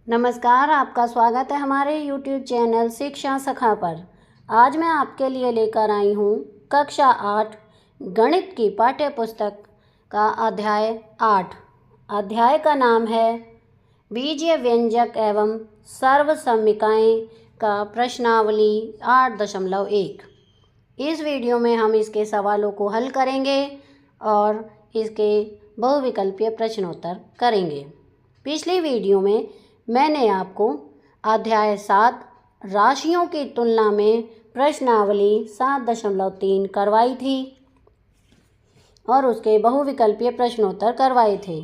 नमस्कार, आपका स्वागत है हमारे YouTube चैनल शिक्षा सखा पर। आज मैं आपके लिए लेकर आई हूँ कक्षा 8 गणित की पाठ्य पुस्तक का अध्याय 8। अध्याय का नाम है बीजीय व्यंजक एवं सर्वसम्मिकाएं का प्रश्नावली 8.1। इस वीडियो में हम इसके सवालों को हल करेंगे और इसके बहुविकल्पीय प्रश्नोत्तर करेंगे। पिछली वीडियो में मैंने आपको अध्याय 7 राशियों की तुलना में प्रश्नावली 7.3 करवाई थी और उसके बहुविकल्पीय प्रश्नोत्तर करवाए थे।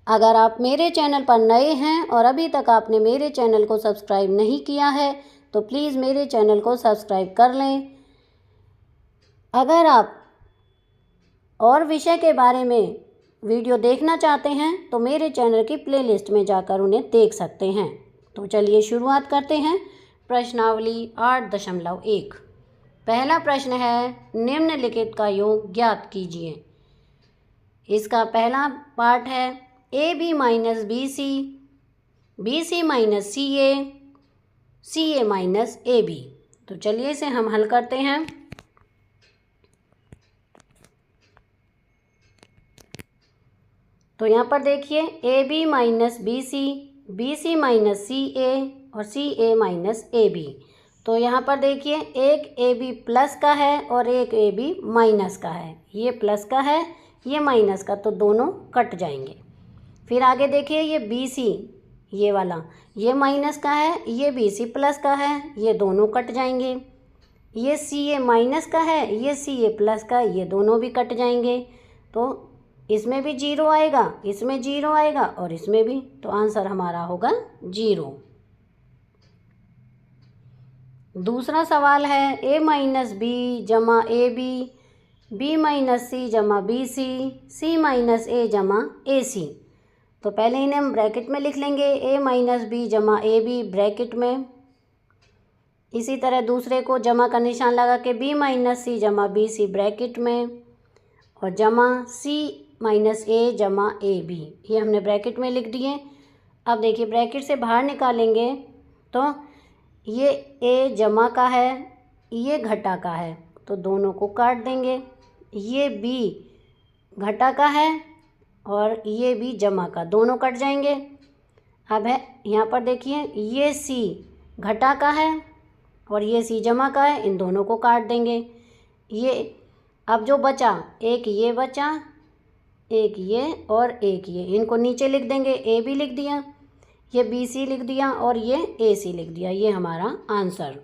अगर आप मेरे चैनल पर नए हैं और अभी तक आपने मेरे चैनल को सब्सक्राइब नहीं किया है तो प्लीज़ मेरे चैनल को सब्सक्राइब कर लें। अगर आप और विषय के बारे में वीडियो देखना चाहते हैं तो मेरे चैनल की प्लेलिस्ट में जाकर उन्हें देख सकते हैं। तो चलिए शुरुआत करते हैं प्रश्नावली 8.1। पहला प्रश्न है निम्नलिखित का योग ज्ञात कीजिए। इसका पहला पार्ट है AB minus BC, BC minus CA, CA minus AB। तो चलिए इसे हम हल करते हैं। तो यहाँ पर देखिए AB minus BC, BC minus CA और CA माइनस AB। तो यहाँ पर देखिए एक AB प्लस का है और एक AB माइनस का है। ये प्लस का है, ये माइनस का, तो दोनों कट जाएंगे। फिर आगे देखिए ये BC, ये वाला, ये माइनस का है, ये BC प्लस का है, ये दोनों कट जाएंगे। ये CA माइनस का है, ये CA प्लस का, ये दोनों भी कट जाएंगे। तो इसमें भी 0 आएगा, इसमें 0 आएगा और इसमें भी, तो आंसर हमारा होगा 0। दूसरा सवाल है A माइनस B जमा AB, B माइनस C जमा BC, C माइनस A जमा AC। तो पहले इन्हें हम ब्रैकेट में लिख लेंगे, A माइनस B जमा AB ब्रैकेट में। इसी तरह दूसरे को जमा का निशान लगा के B माइनस C जमा BC ब्रैकेट में और जमा C माइनस A जमा AB, ये हमने ब्रैकेट में लिख दिए। अब देखिए ब्रैकेट से बाहर निकालेंगे तो ये A जमा का है, ये घटा का है, तो दोनों को काट देंगे। ये B घटा का है और ये B जमा का, दोनों कट जाएंगे। अब है यहाँ पर देखिए ये C घटा का है और ये C जमा का है, इन दोनों को काट देंगे। ये अब जो बचा, एक ये बचा, एक ये और एक ये, इनको नीचे लिख देंगे। AB लिख दिया, ये BC लिख दिया और ये AC लिख दिया। ये हमारा आंसर।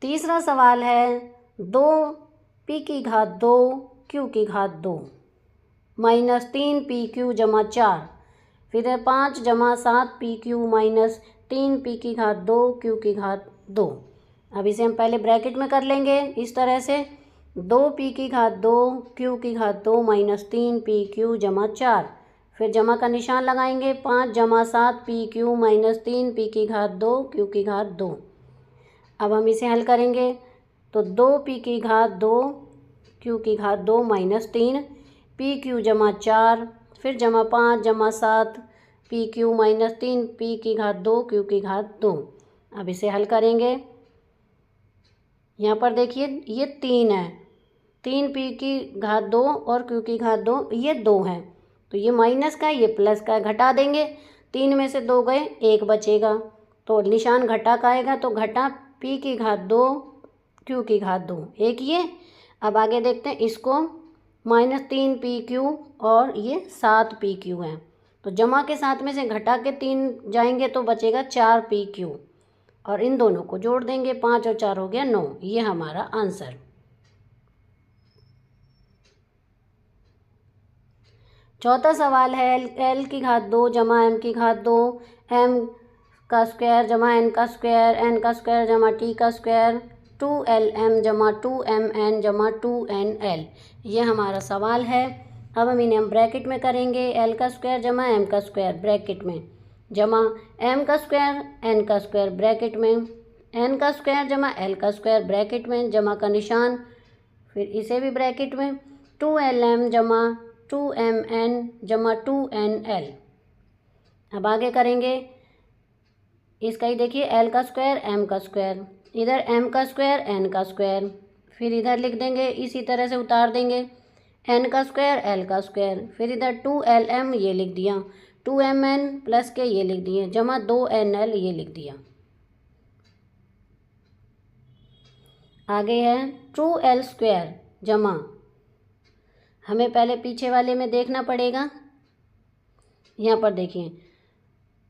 तीसरा सवाल है 2p की घात 2 q की घात 2 माइनस 3pq जमा 4, फिर है 5 जमा 7pq माइनस 3p की घात 2 q की घात 2। अब इसे हम पहले ब्रैकेट में कर लेंगे इस तरह से, 2p की घात 2 q की घात 2 माइनस 3pq जमा 4, फिर जमा का निशान लगाएंगे, 5 जमा 7pq माइनस 3p की घात 2 q की घात 2। अब हम इसे हल करेंगे तो 2p की घात 2 q की घात 2 माइनस 3pq जमा 4, फिर जमा 5 जमा 7pq माइनस 3p की घात 2 q की घात 2। अब इसे हल करेंगे। यहाँ पर देखिए ये 3 है, 3p की घात 2 और q की घात 2, ये 2 है, तो ये माइनस का, ये प्लस का, घटा देंगे। 3 में से 2 गए, 1 बचेगा, तो निशान घटा का आएगा, तो घटा p की घात 2 q की घात 2, एक ये। अब आगे देखते हैं इसको, माइनस 3pq और ये 7pq है, तो जमा के साथ में से घटा के 3 जाएंगे तो बचेगा 4pq और इन दोनों को जोड़ देंगे, 5 और 4 हो गया 9। ये हमारा आंसर। चौथा सवाल है l की घात 2 जमा m की घात 2, m का स्क्वायर जमा n का स्क्वायर, n का स्क्वायर जमा t का स्क्वायर, 2lm जमा 2mn जमा 2nl। ये हमारा सवाल है। अब हम इन्हें ब्रैकेट में करेंगे, l का स्क्वायर जमा m का स्क्वायर ब्रैकेट में, जमा m का स्क्वायर n का स्क्वायर ब्रैकेट में, n का स्क्वायर जमा l का स्क्वायर ब्रैकेट में, जमा का निशान, फिर इसे भी ब्रैकेट में, 2lm जमा 2mn जमा 2nl। अब आगे करेंगे इसका ही देखिए, एल का स्क्वायर एम का स्क्वायर, इधर एम का स्क्वायर एन का स्क्वायर, फिर इधर लिख देंगे इसी तरह से उतार देंगे एन का स्क्वायर एल का स्क्वायर, फिर इधर 2LM ये लिख दिया, 2MN प्लस के ये लिख दिए, जमा 2NL ये लिख दिया। आगे है 2L स्क्वायर जमा, हमें पहले पीछे वाले में देखना पड़ेगा। यहाँ पर देखिए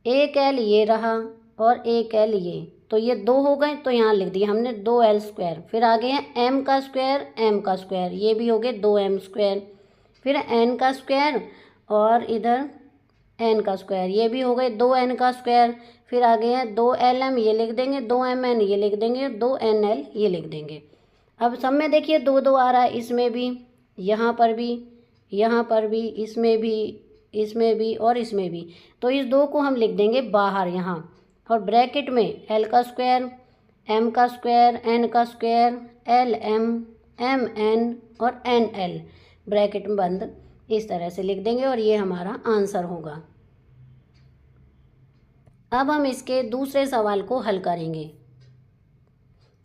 एक L ये रहा और एक L ये, तो ये 2 हो गए तो यहाँ लिख दिया हमने 2L स्क्वायर। फिर आगे है M का स्क्वायर M का स्क्वायर, ये भी हो गए 2M स्क्वायर। फिर N का स्क्वायर और इधर N का स्क्वायर, ये भी हो गए 2N का स्क्वायर। फिर आगे है 2LM ये लिख देंगे, 2MN ये लिख देंगे, 2NL ये लिख देंगे। अब सब में देखिए 2 2 आ रहा है, इसमें भी, यहाँ पर भी, यहाँ पर भी, इसमें भी, इसमें भी और इसमें भी। तो इस 2 को हम लिख देंगे बाहर यहाँ, और ब्रैकेट में L का स्क्वायर M का स्क्वायर N का स्क्वायर LM MN और NL ब्रैकेट में बंद इस तरह से लिख देंगे, और ये हमारा आंसर होगा। अब हम इसके दूसरे सवाल को हल करेंगे।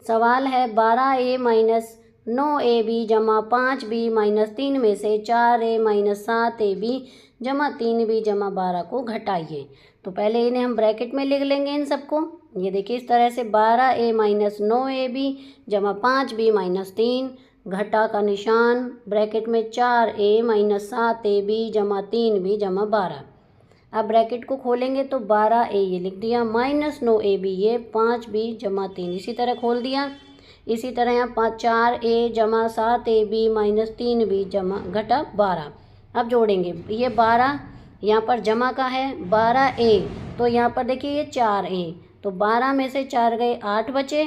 सवाल है 12A माइनस 9AB जमा 5B माइनस 3 में से 4A माइनस 7AB जमा 3B जमा 12 को घटाइए। तो पहले इन्हें हम ब्रैकेट में लिख लेंगे इन सबको। ये देखिए इस तरह से 12A माइनस 9AB जमा 5B माइनस 3, घटा का निशान, ब्रैकेट में 4A माइनस 7AB जमा 3B जमा 12। अब ब्रैकेट को खोलेंगे तो 12A ये लिख दिया, माइनस 9AB ये 5B जमा 3 इसी तरह खोल दिया। इसी तरह यहाँ 4A जमा 7AB माइनस 3B जमा घटा 12। अब जोड़ेंगे, ये 12 यहाँ पर जमा का है 12A, तो यहाँ पर देखिए ये 4A, तो 12 में से 4 गए 8 बचे,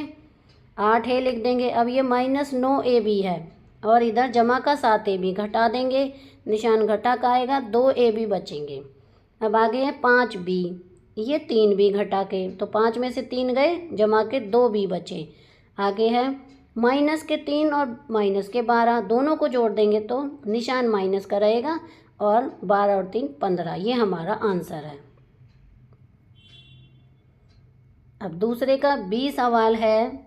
8A लिख देंगे। अब ये माइनस 9AB है और इधर जमा का 7AB घटा देंगे, निशान घटा का आएगा, 2AB बचेंगे। अब आगे है 5B, ये 3B घटा के, तो 5 में से 3 गए, जमा के 2B बचे। आगे है माइनस के 3 और माइनस के 12, दोनों को जोड़ देंगे तो निशान माइनस का रहेगा, और 12 और 3 15, ये हमारा आंसर है। अब दूसरे का B सवाल है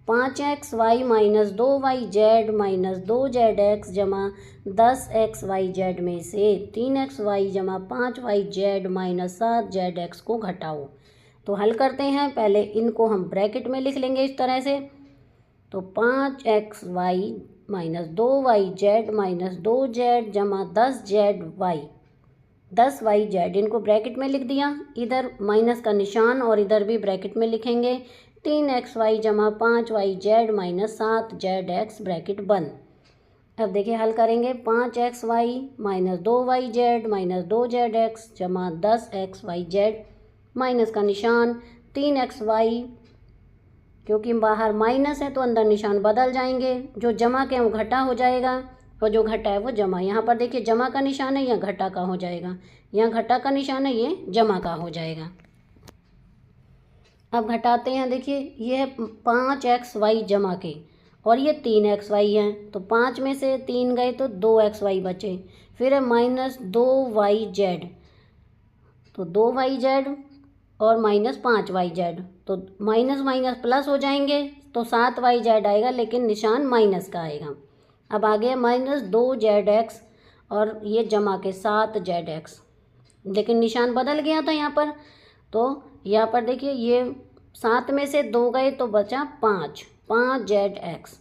5xy minus 2yz minus 2zx जमा 10xyz में से 3xy जमा 5yz माइनस 7zx को घटाओ। तो हल करते हैं, पहले इनको हम ब्रैकेट में लिख लेंगे इस तरह से। तो 5xy minus 2yz minus 2z जमा 10zy 10yz, इनको ब्रैकेट में लिख दिया, इधर माइनस का निशान और इधर भी ब्रैकेट में लिखेंगे। 3xy जमा 5yz माइनस 7zx ब्रैकेट बंद। अब देखिए हल करेंगे, 5xy minus 2yz minus 2zx जमा 10xyz, माइनस का निशान, 3xy, क्योंकि बाहर माइनस है तो अंदर निशान बदल जाएंगे, जो जमा के वो घटा हो जाएगा और जो घटा है वो जमा। यहाँ पर देखिए जमा का निशान है, यहाँ घटा का हो जाएगा, यहाँ घटा का निशान है, ये जमा का हो जाएगा। अब घटाते हैं, देखिए ये है 5xy जमा के, और ये 3xy है, तो 5 में से 3 गए तो 2xy बचे। फिर है माइनस 2yz, तो 2yz और माइनस 5yz, तो माइनस माइनस प्लस हो जाएंगे, तो 7yz आएगा, लेकिन निशान माइनस का आएगा। अब आगे माइनस 2zx और ये जमा के 7zx, लेकिन निशान बदल गया था यहाँ पर। तो यहाँ पर देखिए ये 7 में से 2 गए तो बचा 5zx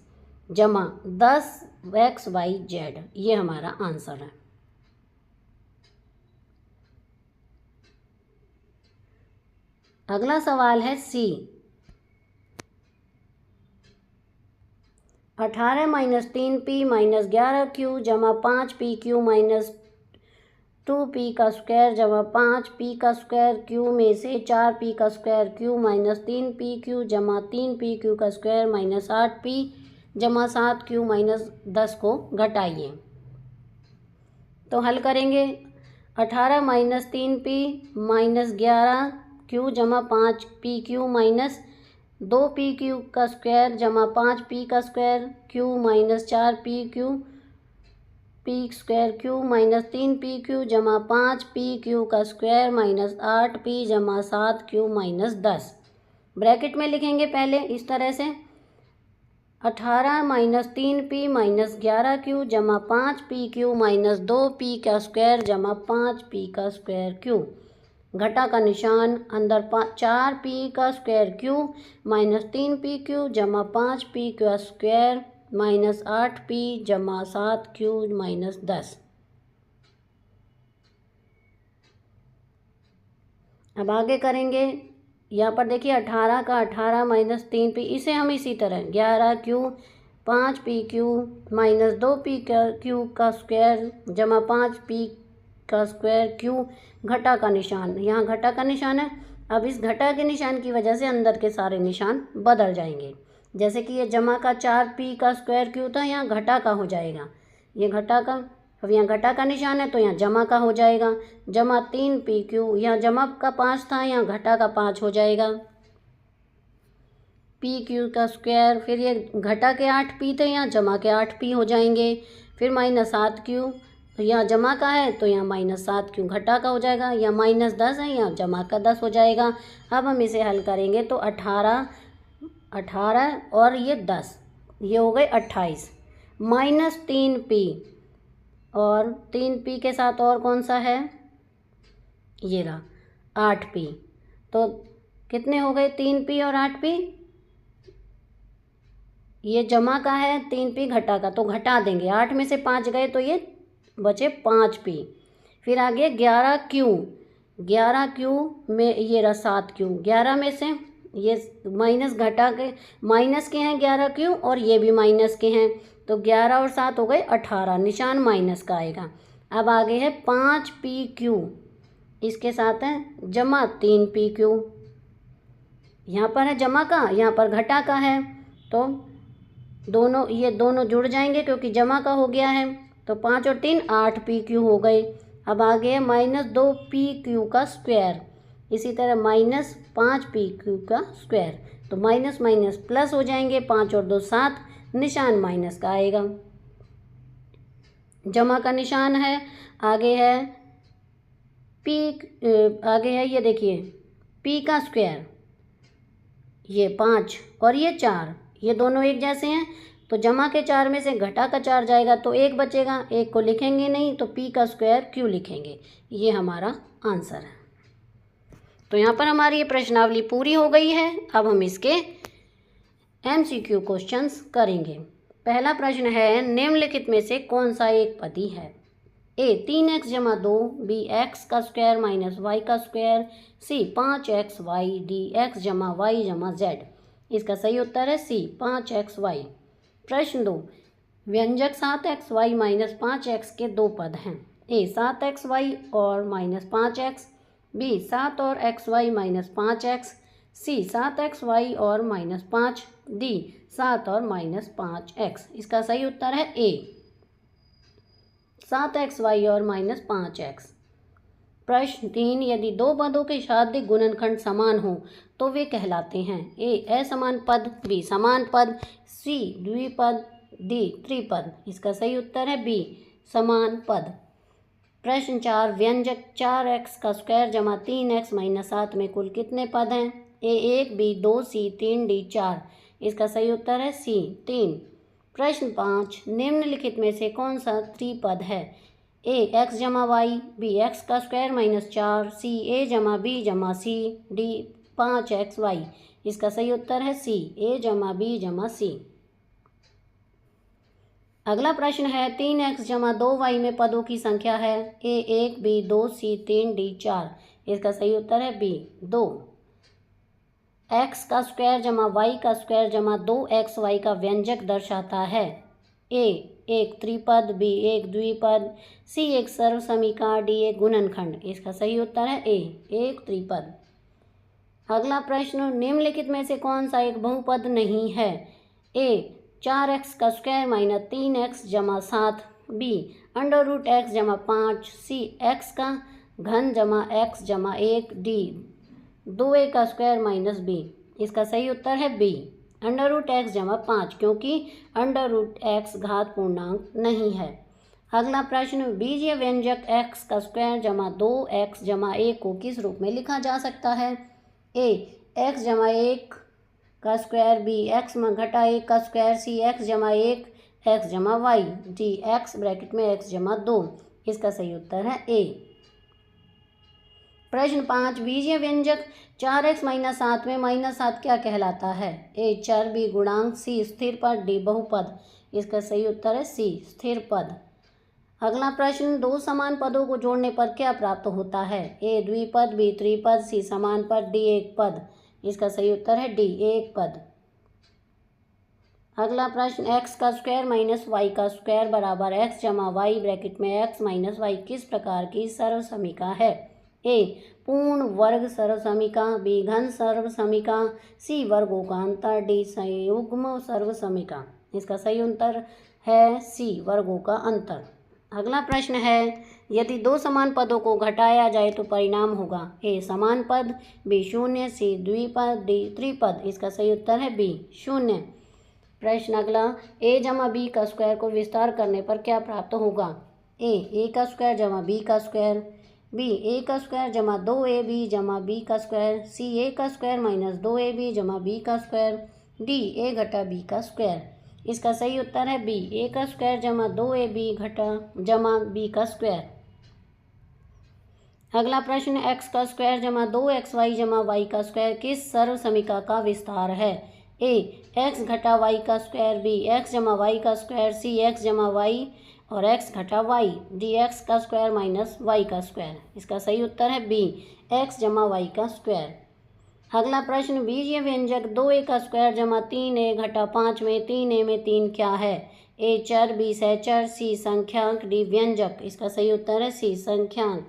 जमा 10xyz, ये हमारा आंसर है। अगला सवाल है C, 18 minus 3p minus 11q जमा 5pq माइनस 2p का स्क्वायर जमा 5p का स्क्वायर q में से 4p का स्क्वायर q माइनस 3pq जमा 3pq का स्क्वायर माइनस 8p जमा 7q माइनस 10 को घटाइए। तो हल करेंगे, 18 माइनस 3p माइनस 11q जमा 5pq माइनस 2pq का स्क्वायर जमा 5p का square q minus 4pq P square Q minus 3pq जमा 5pq का स्क्वायर माइनस 8p जमा 7q माइनस 10। ब्रैकेट में लिखेंगे पहले इस तरह से 18 माइनस 3p माइनस 11q जमा 5pq माइनस 2p का स्क्वायर जमा 5p का स्क्वायर q। घटा का निशान अंदर 4p का स्क्वायर q माइनस 3pq जमा 5p का स्क्वायर माइनस 8p जमा 7q माइनस 10। अब आगे करेंगे। यहाँ पर देखिए 18 का 18 माइनस 3p, इसे हम इसी तरह 11q 5pq minus 2p q का स्क्वायर जमा 5p का स्क्वायर q। घटा का निशान, यहाँ घटा का निशान है। अब इस घटा के निशान की वजह से अंदर के सारे निशान बदल जाएंगे। जैसे कि ये जमा का 4p का स्क्वायर q था, यहाँ घटा का हो जाएगा ये घटा का। अब यहाँ घटा का निशान है तो यहाँ जमा का हो जाएगा, जमा 3pq। यहाँ जमा का 5 था, यहाँ घटा का 5 हो जाएगा pq का स्क्वायर। फिर ये घटा के 8p थे, यहाँ जमा के 8p हो जाएंगे। फिर माइनस 7q, यहाँ जमा का है तो यहाँ माइनस 7q घटा का हो जाएगा। यहाँ माइनस 10 है, यहाँ जमा का 10 हो जाएगा। अब हम इसे हल करेंगे तो 18 और ये 10, ये हो गए 28 माइनस 3p और 3p के साथ और कौन सा है, ये रहा 8p। तो कितने हो गए 3p और 8p, ये जमा का है 3p घटा का, तो घटा देंगे 8 में से 5 गए तो ये बचे 5p। फिर आगे 11q में ये रहा 7q। 11 में से ये माइनस घटा के माइनस के हैं 11q और ये भी माइनस के हैं, तो 11 और 7 हो गए 18, निशान माइनस का आएगा। अब आगे है 5pq, इसके साथ है जमा 3pq। यहाँ पर है जमा का, यहाँ पर घटा का है, तो ये दोनों जुड़ जाएंगे क्योंकि जमा का हो गया है। तो 5 और 3 8pq हो गए। अब आगे है माइनस 2pq का स्क्वायर, इसी तरह माइनस 5pq का स्क्वायर, तो माइनस माइनस प्लस हो जाएंगे। 5 और 2 7, निशान माइनस का आएगा। जमा का निशान है। आगे है आगे है ये देखिए p का स्क्वायर, ये 5 और ये 4, ये दोनों एक जैसे हैं, तो जमा के 4 में से घटा का 4 जाएगा तो 1 बचेगा, 1 को लिखेंगे नहीं तो p का स्क्वायर q लिखेंगे। ये हमारा आंसर है। तो यहाँ पर हमारी ये प्रश्नावली पूरी हो गई है। अब हम इसके MCQ क्वेश्चंस करेंगे। पहला प्रश्न है, निम्नलिखित में से कौन सा एक पदी है। A 3x जमा 2, B x का स्क्वायर माइनस y का स्क्वायर, C 5xy dx जमा y जमा z। इसका सही उत्तर है C 5xy। प्रश्न 2, व्यंजक 7xy माइनस 5x के दो पद हैं। A 7xy और माइनस 5x, B 7 और xy minus 5x, C 7xy और माइनस 5, D 7 और माइनस 5x। इसका सही उत्तर है A 7xy और माइनस 5x। प्रश्न 3, यदि दो पदों के शाब्दिक गुणनखंड समान हो तो वे कहलाते हैं। A असमान पद, B समान पद, C द्विपद, D त्रिपद। इसका सही उत्तर है B समान पद। प्रश्न 4, व्यंजक 4x का स्क्वायर जमा 3x माइनस 7 में कुल कितने पद हैं। A 1, B 2, C 3, D 4। इसका सही उत्तर है C 3। प्रश्न 5, निम्नलिखित में से कौन सा त्रिपद है। A x जमा y, B x का स्क्वायर माइनस 4, C A जमा B जमा C, D 5xy। इसका सही उत्तर है C A जमा B जमा C। अगला प्रश्न है, 3x जमा 2y में पदों की संख्या है। A 1, B 2, C 3, D 4। इसका सही उत्तर है B 2। x का स्क्वायर जमा y का स्क्वायर जमा 2xy का व्यंजक दर्शाता है। A एक त्रिपद, B एक द्विपद, C एक सर्वसमीका, D एक गुणनखंड। इसका सही उत्तर है A एक त्रिपद। अगला प्रश्न, निम्नलिखित में से कौन सा एक बहुपद नहीं है। A 4x का स्क्वायर माइनस 3x जमा 7, B अंडर रूट x जमा 5, C x का घन जमा x जमा 1, D 2a का स्क्वायर माइनस b। इसका सही उत्तर है B अंडर रूट x जमा 5, क्योंकि अंडर रूट x घात पूर्णांक नहीं है। अगला प्रश्न, बीजीय व्यंजक x का स्क्वायर जमा 2x जमा 1 को किस रूप में लिखा जा सकता है? ए x जमा 1 का स्क्वायर, बी x घटा 1 का स्क्वायर, सी x जमा 1 x जमा वाई, डी x ब्रैकेट में x जमा 2। इसका सही उत्तर है ए। प्रश्न 5, बीजीय व्यंजक 4x - 7 में -7 क्या कहलाता है? ए चर, बी गुणांक, सी स्थिर पद, डी बहुपद। इसका सही उत्तर है सी स्थिर पद। अगला प्रश्न, दो समान पदों को जोड़ने पर क्या प्राप्त होता है? ए द्विपद, बी त्रिपद, सी समान पद, डी एक पद। इसका सही उत्तर है डी एक पद। अगला प्रश्न, x का स्क्वायर माइनस वाई का स्क्वायर बराबर x जमा वाई ब्रैकेट में x माइनस वाई किस प्रकार की सर्वसमीका है? ए पूर्ण वर्ग सर्वसमीका, बी घन सर्वसमीका, सी वर्गों का अंतर, डी संयुग्म सर्वसमीका। इसका सही उत्तर है सी वर्गों का अंतर। अगला प्रश्न है, यदि दो समान पदों को घटाया जाए तो परिणाम होगा? ए समान पद, बी शून्य, सी द्विपद, डी त्रिपद। इसका सही उत्तर है बी शून्य। प्रश्न अगला, ए जमा बी का स्क्वायर को विस्तार करने पर क्या प्राप्त होगा? ए का स्क्वायर जमा बी का स्क्वायर, बी ए का स्क्वायर जमा 2ab जमा बी का स्क्वायर, सी ए का स्क्वायर माइनस 2ab जमा बी का स्क्वायर, डी ए घटा बी का स्क्वायर। इसका सही उत्तर है बी ए का स्क्वायर जमा 2ab घटा जमा बी का स्क्वायर। अगला प्रश्न, x का स्क्वायर जमा 2xy जमा वाई का स्क्वायर किस सर्वसमीका का विस्तार है? ए x घटा वाई का स्क्वायर, बी x जमा वाई का स्क्वायर, सी x जमा वाई और x घटा वाई, डी x का स्क्वायर माइनस वाई का स्क्वायर। इसका सही उत्तर है बी x जमा वाई का स्क्वायर। अगला प्रश्न, बीजीय व्यंजक 2a का स्क्वायर जमा 3a घटा 5 में 3a में 3 क्या है? ए चर, बी सहचर, सी संख्यांक, डी व्यंजक। इसका सही उत्तर है सी संख्यांक।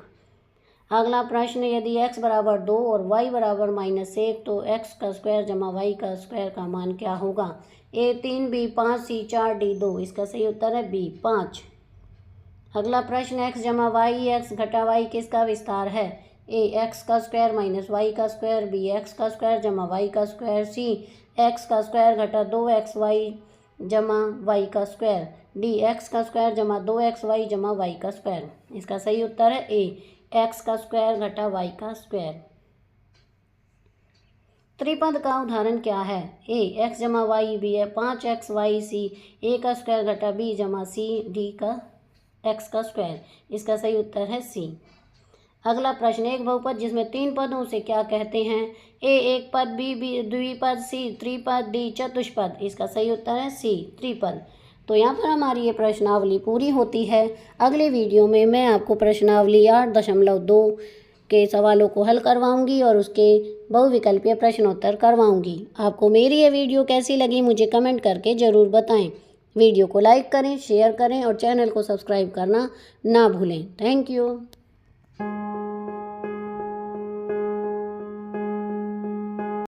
अगला प्रश्न, यदि x बराबर 2 और y बराबर -1 तो x का स्क्वायर जमा y का स्क्वायर का मान क्या होगा? ए 3, बी 5, सी 4, डी 2। इसका सही उत्तर है बी 5। अगला प्रश्न, x जमा वाई x घटा y किसका विस्तार है? ए x का स्क्वायर माइनस वाई का स्क्वायर, बी x का स्क्वायर जमा वाई का स्क्वायर, सी x का स्क्वायर घटा 2xy जमा वाई का स्क्वायर, डी x का स्क्वायर जमा 2xy जमा वाई का स्क्वायर। इसका सही उत्तर है ए x का स्क्वायर घटा y का स्क्वायर। त्रिपद का उदाहरण क्या है? ए x जमा वाई, बी है 5xy, सी ए का स्क्वायर घटा बी जमा सी डी का x का स्क्वायर। इसका सही उत्तर है सी। अगला प्रश्न, एक बहुपद जिसमें 3 पदों से क्या कहते हैं? ए एक पद, बी द्विपद, सी त्रिपद, डी चतुष्पद। इसका सही उत्तर है सी त्रिपद। तो यहाँ पर हमारी ये प्रश्नावली पूरी होती है। अगले वीडियो में मैं आपको प्रश्नावली 8.2 के सवालों को हल करवाऊंगी और उसके बहुविकल्पीय प्रश्नोत्तर करवाऊंगी। आपको मेरी ये वीडियो कैसी लगी मुझे कमेंट करके ज़रूर बताएं। वीडियो को लाइक करें, शेयर करें और चैनल को सब्सक्राइब करना ना भूलें। Thank you.